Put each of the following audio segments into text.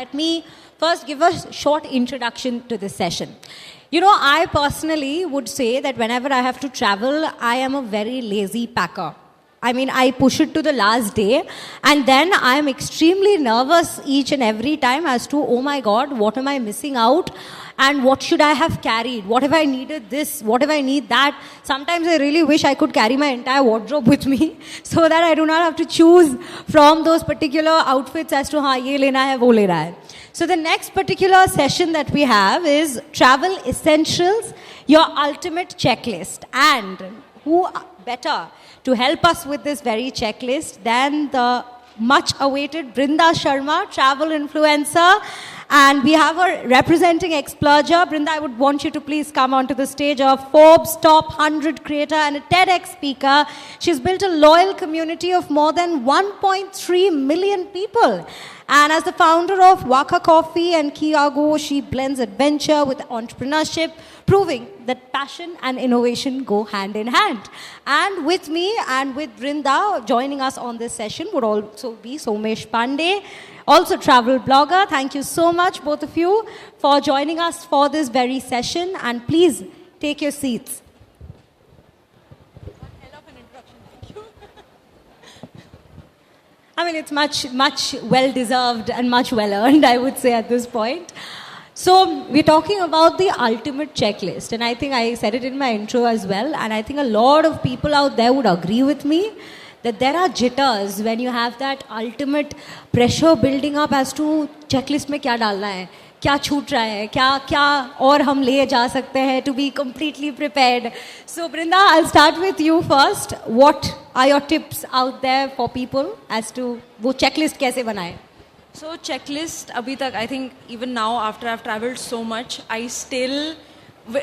let me first give a short introduction to this session. You know, I personally would say that whenever I have to travel, I am a very lazy packer. I mean, I push it to the last day, and then I am extremely nervous each and every time as to, oh my God, what am I missing out? And what should I have carried? What if I needed this? What if I need that? Sometimes I really wish I could carry my entire wardrobe with me so that I do not have to choose from those particular outfits as to, हाँ ये लेना है, वो लेना है. So the next particular session that we have is Travel Essentials, your ultimate checklist. And who better to help us with this very checklist than the much awaited Brinda Sharma, travel influencer. And we have her representing Explurger. Brinda, I would want you to please come onto the stage, a Forbes Top 100 creator and a TEDx speaker. She's built a loyal community of more than 1.3 million people. And as the founder of Waka Coffee and Kiago, she blends adventure with entrepreneurship, proving that passion and innovation go hand in hand. And with me and with Brinda, joining us on this session would also be Somesh Pandey, also travel blogger. Thank you so much, both of you, for joining us for this very session. And please take your seats. I mean, it's much well-deserved and much well-earned, I would say, at this point. So we're talking about the ultimate checklist. And I think I said it in my intro as well. And I think a lot of people out there would agree with me that there are jitters when you have that ultimate pressure building up as to checklist में क्या डालना है, क्या छूट रहा है, क्या और हम ले जा सकते हैं to be completely prepared. So Brinda, I'll start with you first. What are your tips out there for people as to वो checklist कैसे बनाएं? So checklist अभी तक, I think even now after I've traveled so much, I still,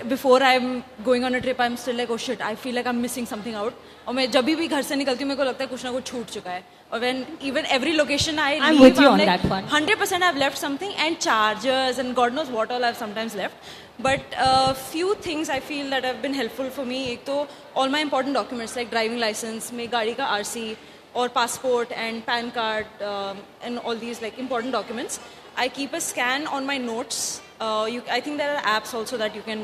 before I'm going on a trip, I'm still like, oh shit, I feel like I'm missing something out. और मैं जब भी घर से निकलती हूँ मेरे को लगता है कुछ ना कुछ छूट चुका है. Or when even every location I leave, I'm with you I'm on like, that one. 100% I've left something, and chargers and God knows what all I've sometimes left. But few things I feel that have been helpful for me. एक तो all my important documents like driving license, मेरी गाड़ी का RC or passport and PAN card and all these like important documents. I keep a scan on my notes. I think there are apps also that you can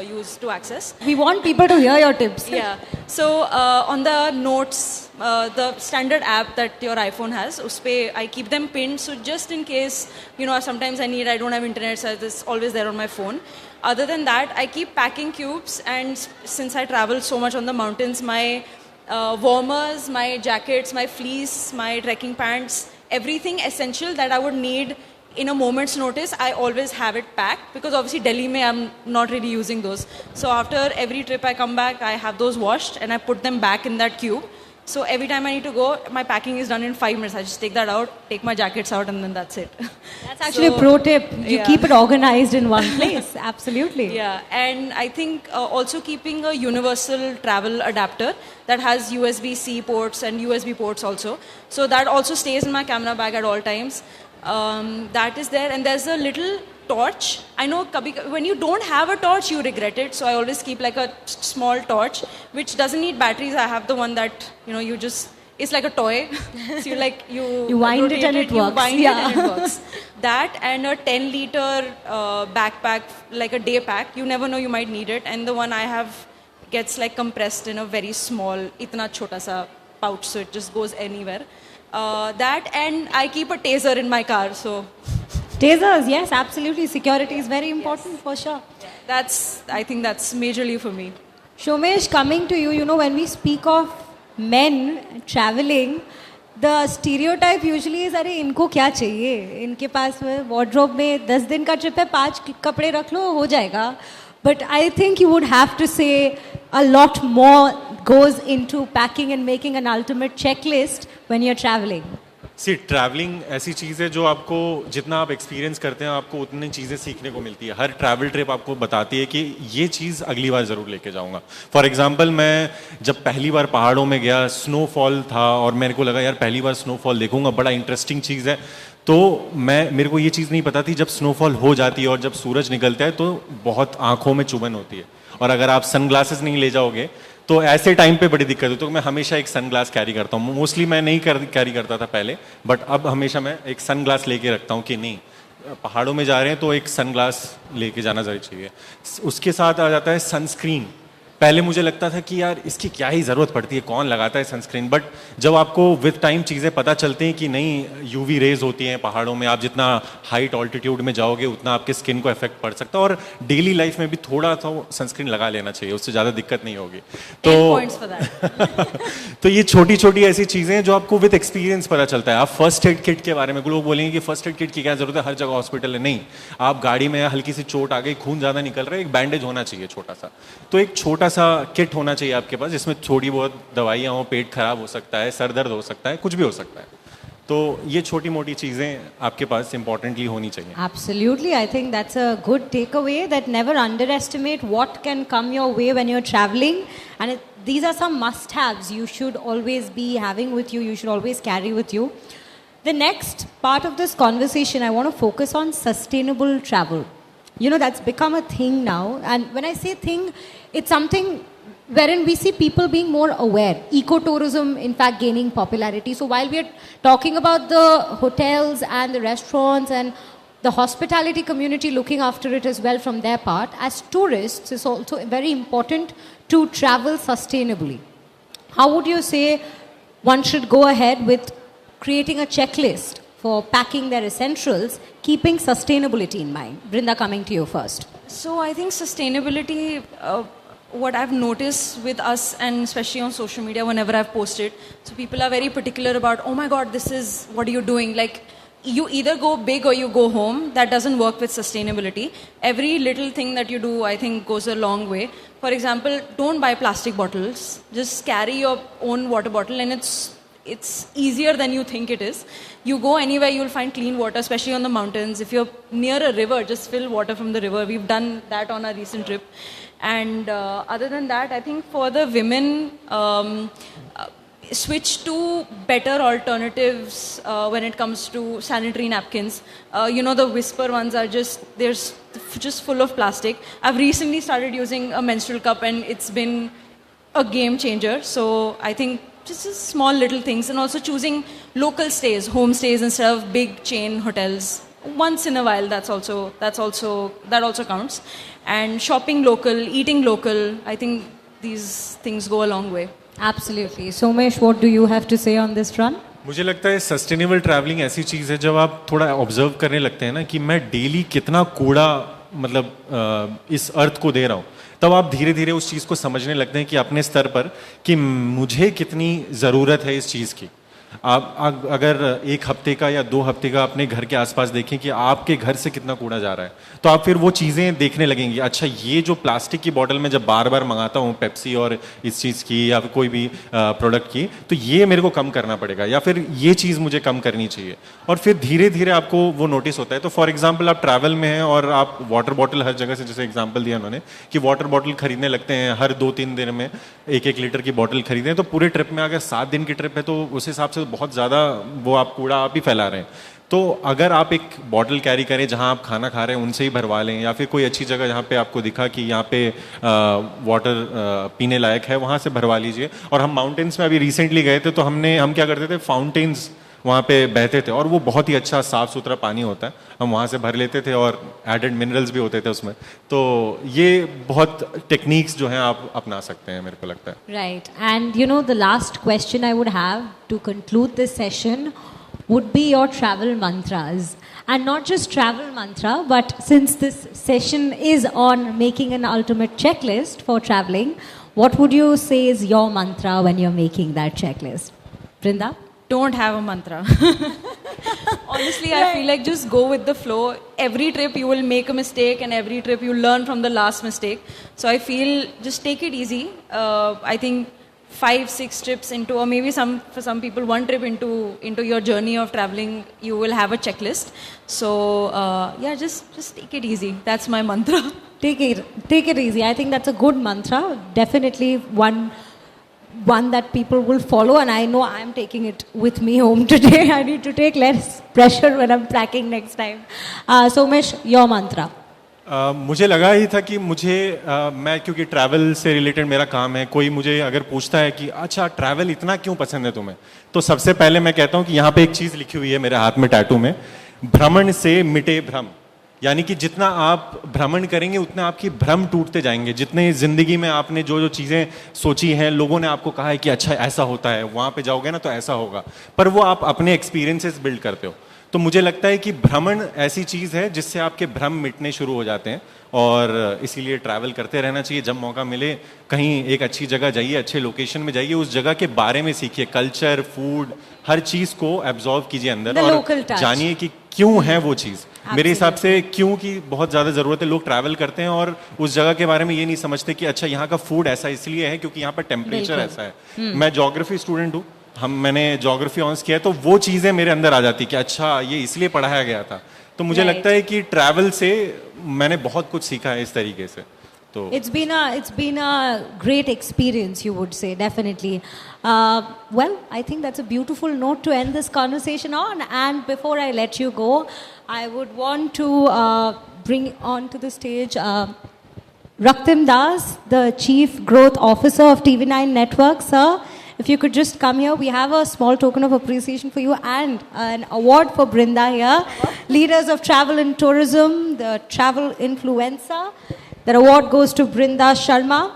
use to access. We want people to hear your tips. Yeah. So on the notes, the standard app that your iPhone has, uspe I keep them pinned. So just in case, you know, sometimes I don't have internet, so it's always there on my phone. Other than that, I keep packing cubes, and since I travel so much on the mountains, my warmers, my jackets, my fleece, my trekking pants, everything essential that I would need in a moment's notice, I always have it packed, because obviously Delhi mein I'm not really using those. So after every trip I come back, I have those washed and I put them back in that cube. So every time I need to go, my packing is done in 5 minutes. I just take that out, take my jackets out, and then that's it. That's actually a pro tip. You yeah. keep it organized in one place. Absolutely. Yeah, and I think also keeping a universal travel adapter that has USB-C ports and USB ports also. So that also stays in my camera bag at all times. That is there, and there's a little torch. I know when you don't have a torch, you regret it. So I always keep like a small torch, which doesn't need batteries. I have the one that, you know, you just, it's like a toy. So you wind it and it works. You wind it and it works. That and a 10-liter backpack, like a day pack. You never know, you might need it. And the one I have gets like compressed in a very small, itna chota sa pouch, so it just goes anywhere. That, and I keep a taser in my car, so. Tasers, yes, absolutely. Security is very important, for sure. I think that's majorly for me. Somesh, coming to you, you know, when we speak of men traveling, the stereotype usually is, अरे इनको क्या चाहिए? इनके पास wardrobe में 10 दिन का trip है, 5 कपड़े रख लो, हो जाएगा. But I think you would have to say a lot more goes into packing and making an ultimate checklist when you're traveling. See traveling ऐसी चीज़ है जो आपको जितना आप एक्सपीरियंस करते हैं आपको उतनी चीज़ें सीखने को मिलती है. हर ट्रैवल ट्रिप आपको बताती है कि ये चीज़ अगली बार ज़रूर लेके जाऊंगा. फॉर एग्जांपल, मैं जब पहली बार पहाड़ों में गया, स्नोफॉल था और मेरे को लगा यार पहली बार स्नोफॉल देखूंगा, बड़ा इंटरेस्टिंग चीज़ है. तो मेरे को ये चीज़ नहीं पता थी, जब स्नोफॉल हो जाती है और जब सूरज निकलता है तो बहुत आंखों में चुभन होती है, और अगर आप सनग्लासेस नहीं ले जाओगे तो ऐसे टाइम पे बड़ी दिक्कत होती है. तो मैं हमेशा एक सनग्लास कैरी करता हूँ. मोस्टली मैं नहीं कैरी करता था पहले, बट अब हमेशा मैं एक सनग्लास लेके रखता हूँ कि नहीं, पहाड़ों में जा रहे हैं तो एक सनग्लास लेके जाना ज़रूरी चाहिए। उसके साथ आ जाता है सनस्क्रीन। पहले मुझे लगता था कि यार इसकी क्या ही ज़रूरत पड़ती है, कौन लगाता है सनस्क्रीन, बट जब आपको विद टाइम चीज़ें पता चलती हैं कि नहीं यूवी रेज होती हैं पहाड़ों में, आप जितना हाइट ऑल्टीट्यूड में जाओगे उतना आपके स्किन को इफेक्ट पड़ सकता है, और डेली लाइफ में भी थोड़ा सा सनस्क्रीन लगा लेना चाहिए, उससे ज़्यादा दिक्कत नहीं होगी। 10 points for that. तो ये छोटी छोटी ऐसी चीज़ें हैं जो आपको विद एक्सपीरियंस पता चलता है। आप फर्स्ट एड किट के बारे में लोग बोलेंगे कि फर्स्ट एड किट की क्या ज़रूरत है, हर जगह हॉस्पिटल है। नहीं, आप गाड़ी में हल्की सी चोट आ गई, खून ज़्यादा निकल रहा है, एक बैंडेज होना चाहिए छोटा सा, तो एक छोटा सा किट होना चाहिए आपके पास जिसमें थोड़ी बहुत दवाइयाँ हो, पेट खराब हो सकता है, सर दर्द हो सकता है, कुछ भी हो सकता है। तो ये छोटी मोटी चीज़ें आपके पास इंपॉर्टेंटली होनी चाहिए। Absolutely, I think that's a good takeaway, that never underestimate what can come your way when you're traveling, and these are some must-haves you should always be having with you, you should always carry with you. The next part of this conversation, I want to focus on sustainable travel. You know, that's become a thing now, and when I say thing, it's something wherein we see people being more aware. Ecotourism, in fact, gaining popularity. So while we are talking about the hotels and the restaurants and the hospitality community looking after it as well from their part, as tourists, it's also very important to travel sustainably. How would you say one should go ahead with creating a checklist for packing their essentials, keeping sustainability in mind? Brinda, coming to you first. So I think sustainability, what I've noticed with us, and especially on social media whenever I've posted, so people are very particular about, oh my god, this is, what are you doing? Like, you either go big or you go home. That doesn't work with sustainability. Every little thing that you do, I think, goes a long way. For example, don't buy plastic bottles. Just carry your own water bottle, and it's easier than you think it is. You go anywhere, you'll find clean water, especially on the mountains. If you're near a river, just fill water from the river. We've done that on our recent trip. And other than that, I think for the women, switch to better alternatives when it comes to sanitary napkins. You know, the Whisper ones are just full of plastic. I've recently started using a menstrual cup, and it's been a game changer. So I think just small little things, and also choosing local stays, homestays instead of big chain hotels. Once in a while, that also counts. And shopping local, eating local, I think these things go a long way. Absolutely. Somesh, what do you have to say on this front? मुझे लगता है sustainable travelling ऐसी चीज़ है जब आप थोड़ा observe करने लगते हैं ना कि मैं डेली कितना कूड़ा मतलब इस अर्थ को दे रहा हूँ, तब आप धीरे धीरे उस चीज़ को समझने लगते हैं कि अपने स्तर पर कि मुझे कितनी ज़रूरत है इस चीज़ की। आप अगर एक हफ्ते का या 2 हफ्ते का अपने घर के आसपास देखें कि आपके घर से कितना कूड़ा जा रहा है, तो आप फिर वो चीज़ें देखने लगेंगी। अच्छा, ये जो प्लास्टिक की बॉटल में जब बार बार मंगाता हूँ पेप्सी और इस चीज़ की या फिर कोई भी प्रोडक्ट की, तो ये मेरे को कम करना पड़ेगा, या फिर ये चीज़ मुझे कम करनी चाहिए। और फिर धीरे धीरे आपको वो नोटिस होता है। तो फॉर एग्जाम्पल, आप ट्रैवल में हैं और आप वाटर बॉटल हर जगह से, जैसे एग्जाम्पल दिया उन्होंने कि वाटर बॉटल खरीदने लगते हैं, हर 2-3 दिन में 1-1 लीटर की बॉटल खरीदें, तो पूरे ट्रिप में अगर 7 दिन की ट्रिप है तो उस हिसाब से बहुत ज़्यादा वो आप कूड़ा आप ही फैला रहे हैं। तो अगर आप एक बॉटल कैरी करें जहां आप खाना खा रहे हैं उनसे ही भरवा लें, या फिर कोई अच्छी जगह जहां पे आपको दिखा कि यहाँ पे वाटर पीने लायक है वहां से भरवा लीजिए। और हम माउंटेन्स में अभी रिसेंटली गए थे, तो हम क्या करते थे, फाउंटेन्स वहाँ पे बहते थे और वो बहुत ही अच्छा साफ़ सुथरा पानी होता है, हम वहाँ से भर लेते थे और एडेड मिनरल्स भी होते थे उसमें। तो ये बहुत टेक्निक्स जो हैं आप अपना सकते हैं, मेरे को लगता है। Right. And you know, the last question I would have to conclude this session would be your travel mantras. And not just travel mantra, but since this session is on making an ultimate checklist for traveling, what would you say is your mantra when you're making that checklist? Brinda? Don't have a mantra. Honestly, I feel like just go with the flow. Every trip you will make a mistake, and every trip you learn from the last mistake. So I feel just take it easy. I think 5-6 trips into, or maybe for some people 1 trip into your journey of traveling, you will have a checklist. So yeah, just take it easy. That's my mantra. Take it easy. I think that's a good mantra. Definitely one that people will follow, and I know I'm taking it with me home today. I need to take less pressure when I'm packing next time. Somesh, your mantra. मुझे लगा ही था कि मैं क्योंकि travel से related मेरा काम है, कोई मुझे अगर पूछता है कि अच्छा ट्रैवल इतना क्यों पसंद है तुम्हें, तो सबसे पहले मैं कहता हूँ कि यहाँ पे एक चीज़ लिखी हुई है मेरे हाथ में टैटू में, भ्रमण से मिटे भ्रम, यानी कि जितना आप भ्रमण करेंगे उतना आपकी भ्रम टूटते जाएंगे। जितने जिंदगी में आपने जो जो चीज़ें सोची हैं, लोगों ने आपको कहा है कि अच्छा ऐसा होता है, वहाँ पे जाओगे ना तो ऐसा होगा, पर वो आप अपने एक्सपीरियंसेस बिल्ड करते हो। तो मुझे लगता है कि भ्रमण ऐसी चीज़ है जिससे आपके भ्रम मिटने शुरू हो जाते हैं, और इसीलिए ट्रैवल करते रहना चाहिए। जब मौका मिले कहीं एक अच्छी जगह जाइए, अच्छे लोकेशन में जाइए, उस जगह के बारे में सीखिए, कल्चर, फूड, हर चीज़ को एब्जॉर्व कीजिए अंदर, The और local touch. जानिए कि क्यों है वो चीज़। मेरे हिसाब से क्यों की बहुत ज़्यादा ज़रूरत है। लोग ट्रैवल करते हैं और उस जगह के बारे में ये नहीं समझते कि अच्छा यहाँ का फूड ऐसा इसलिए है क्योंकि यहाँ पर टेम्परेचर बिल्कुल। ऐसा है। मैं ज्योग्राफी स्टूडेंट हूँ, मैंने ज्योग्राफी ऑनर्स किया है, तो वो चीज़ें मेरे अंदर आ जाती कि अच्छा ये इसलिए पढ़ाया गया था। तो मुझे Right. लगता है कि ट्रैवल से मैंने बहुत कुछ सीखा है इस तरीके से। तो It's been a great experience, you would say, definitely. Well, I think that's a beautiful note to end this conversation on. And before I let you go, I would want to bring on to the stage Raktim Das, the Chief Growth Officer of TV9 Network. Sir, if you could just come here, we have a small token of appreciation for you and an award for Brinda here. Leaders of Travel and Tourism, the Travel Influencer. That award goes to Brinda Sharma.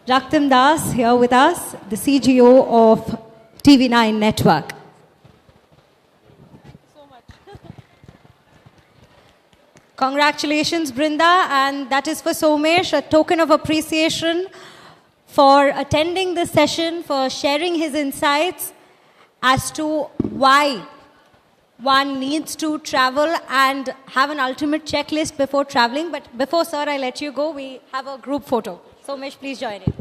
Raktim Das here with us, the CGO of TV9 Network. Congratulations, Brinda, and that is for Somesh, a token of appreciation for attending this session, for sharing his insights as to why one needs to travel and have an ultimate checklist before traveling. But before, sir, I let you go, we have a group photo. Somesh, please join in.